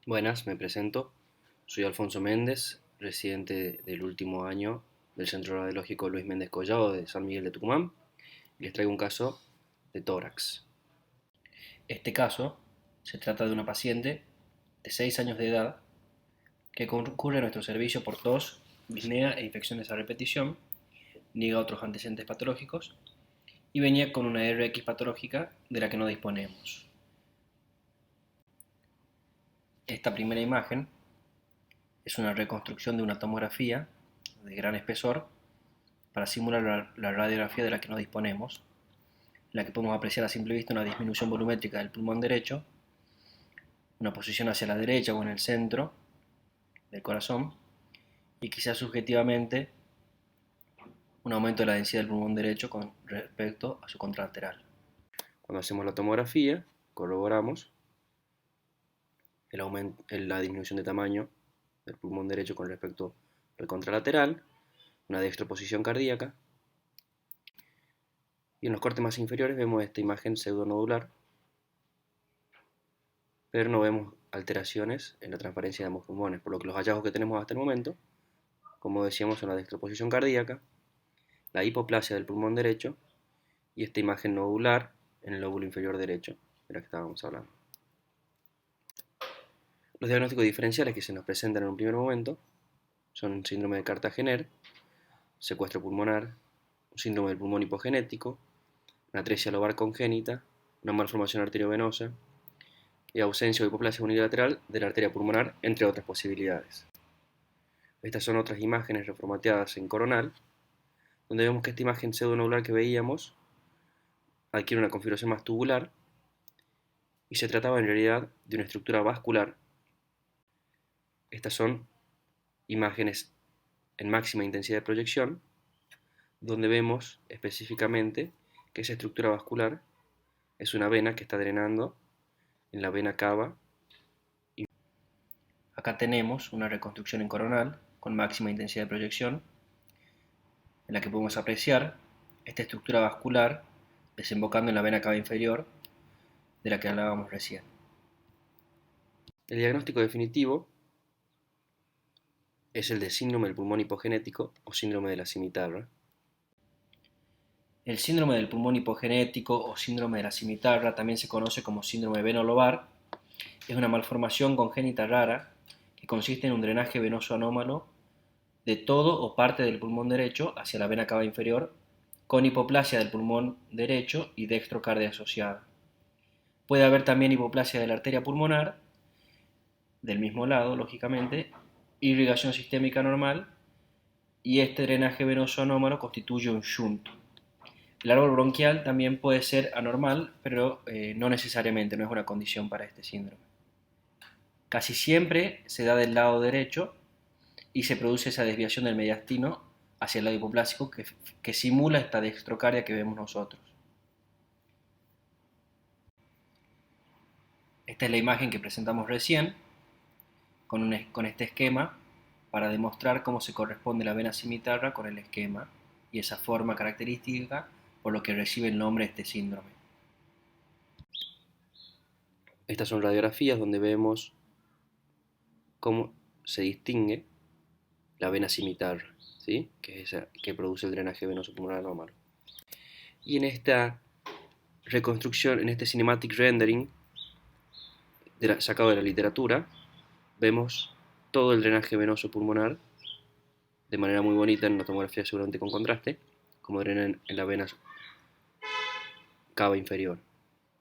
Buenas, me presento. Soy Alfonso Méndez, residente del último año del Centro Radiológico Luis Méndez Collado de San Miguel de Tucumán y les traigo un caso de tórax. Este caso se trata de una paciente de 6 años de edad que concurre a nuestro servicio por tos, disnea e infecciones a repetición, niega otros antecedentes patológicos y venía con una RX patológica de la que no disponemos. Esta primera imagen es una reconstrucción de una tomografía de gran espesor para simular la radiografía de la que no disponemos, en la que podemos apreciar a simple vista una disminución volumétrica del pulmón derecho, una posición hacia la derecha o en el centro del corazón, y quizás subjetivamente un aumento de la densidad del pulmón derecho con respecto a su contralateral. Cuando hacemos la tomografía, corroboramos la disminución de tamaño del pulmón derecho con respecto al contralateral, una dextroposición cardíaca, y en los cortes más inferiores vemos esta imagen pseudonodular, pero no vemos alteraciones en la transparencia de ambos pulmones, por lo que los hallazgos que tenemos hasta el momento, como decíamos, son la dextroposición cardíaca, la hipoplasia del pulmón derecho y esta imagen nodular en el lóbulo inferior derecho de la que estábamos hablando. Los diagnósticos diferenciales que se nos presentan en un primer momento son síndrome de Cartagener, secuestro pulmonar, un síndrome del pulmón hipogenético, una atresia lobar congénita, una malformación arteriovenosa y ausencia o hipoplasia unilateral de la arteria pulmonar, entre otras posibilidades. Estas son otras imágenes reformateadas en coronal, donde vemos que esta imagen pseudonodular que veíamos adquiere una configuración más tubular y se trataba en realidad de una estructura vascular. Estas son imágenes en máxima intensidad de proyección, donde vemos específicamente que esa estructura vascular es una vena que está drenando en la vena cava. Acá tenemos una reconstrucción en coronal con máxima intensidad de proyección, en la que podemos apreciar esta estructura vascular desembocando en la vena cava inferior de la que hablábamos recién. El diagnóstico definitivo es el de síndrome del pulmón hipogenético o síndrome de la cimitarra. El síndrome del pulmón hipogenético o síndrome de la cimitarra también se conoce como síndrome veno-lobar. Es una malformación congénita rara que consiste en un drenaje venoso anómalo de todo o parte del pulmón derecho hacia la vena cava inferior, con hipoplasia del pulmón derecho y dextrocardia asociada. Puede haber también hipoplasia de la arteria pulmonar, del mismo lado, lógicamente, irrigación sistémica normal, y este drenaje venoso anómalo constituye un shunt. El árbol bronquial también puede ser anormal, pero no necesariamente, no es una condición para este síndrome. Casi siempre se da del lado derecho y se produce esa desviación del mediastino hacia el lado hipoplásico que simula esta dextrocardia que vemos nosotros. Esta es la imagen que presentamos recién con este esquema para demostrar cómo se corresponde la vena cimitarra con el esquema y esa forma característica por lo que recibe el nombre de este síndrome. Estas son radiografías donde vemos cómo se distingue la vena cimitarra, ¿sí? Que es esa que produce el drenaje venoso pulmonar anómalo. Y en esta reconstrucción, en este cinematic rendering sacado de la literatura, vemos todo el drenaje venoso pulmonar de manera muy bonita en una tomografía seguramente con contraste, como drenan en la vena cava inferior.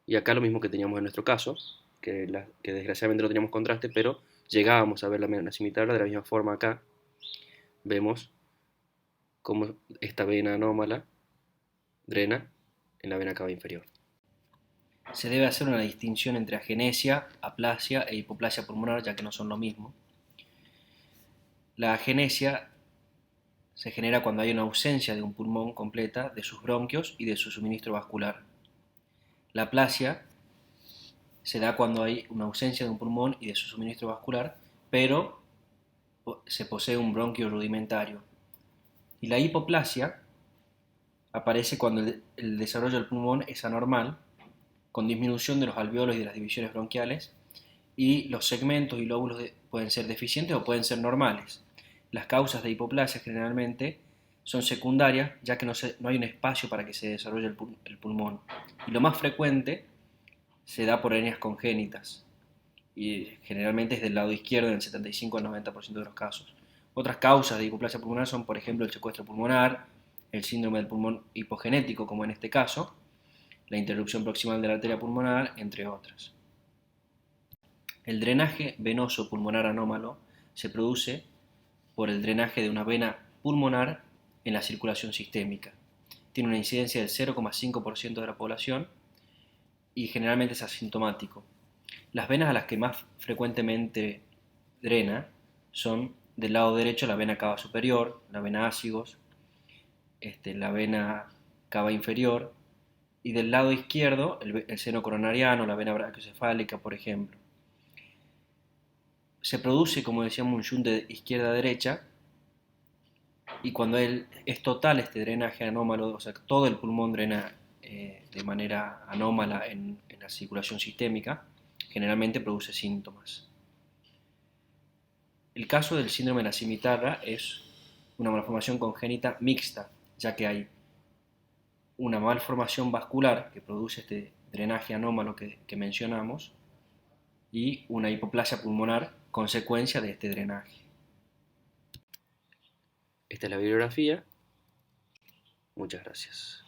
Y acá lo mismo que teníamos en nuestro caso, que desgraciadamente no teníamos contraste, pero llegábamos a ver la vena cimitarra de la misma forma acá. Vemos cómo esta vena anómala drena en la vena cava inferior. Se debe hacer una distinción entre agenesia, aplasia e hipoplasia pulmonar, ya que no son lo mismo. La agenesia se genera cuando hay una ausencia de un pulmón completa de sus bronquios y de su suministro vascular. La aplasia se da cuando hay una ausencia de un pulmón y de su suministro vascular, pero se posee un bronquio rudimentario. Y la hipoplasia aparece cuando el desarrollo del pulmón es anormal, con disminución de los alveolos y de las divisiones bronquiales, y los segmentos y lóbulos pueden ser deficientes o pueden ser normales. Las causas de hipoplasia generalmente son secundarias, ya que no hay un espacio para que se desarrolle el pulmón. Y lo más frecuente se da por hernias congénitas, y generalmente es del lado izquierdo en el 75 al 90% de los casos. Otras causas de hipoplasia pulmonar son, por ejemplo, el secuestro pulmonar, el síndrome del pulmón hipogenético, como en este caso, la interrupción proximal de la arteria pulmonar, entre otras. El drenaje venoso pulmonar anómalo se produce por el drenaje de una vena pulmonar en la circulación sistémica. Tiene una incidencia del 0,5% de la población y generalmente es asintomático. Las venas a las que más frecuentemente drena son del lado derecho la vena cava superior, la vena ácigos, la vena cava inferior, y del lado izquierdo el seno coronariano, la vena brachiocefálica, por ejemplo. Se produce, como decíamos, un shunt de izquierda a derecha, y cuando es total este drenaje anómalo, o sea, todo el pulmón drena de manera anómala en la circulación sistémica, generalmente produce síntomas. El caso del síndrome de la cimitarra es una malformación congénita mixta, ya que hay una malformación vascular que produce este drenaje anómalo que mencionamos y una hipoplasia pulmonar consecuencia de este drenaje. Esta es la bibliografía. Muchas gracias.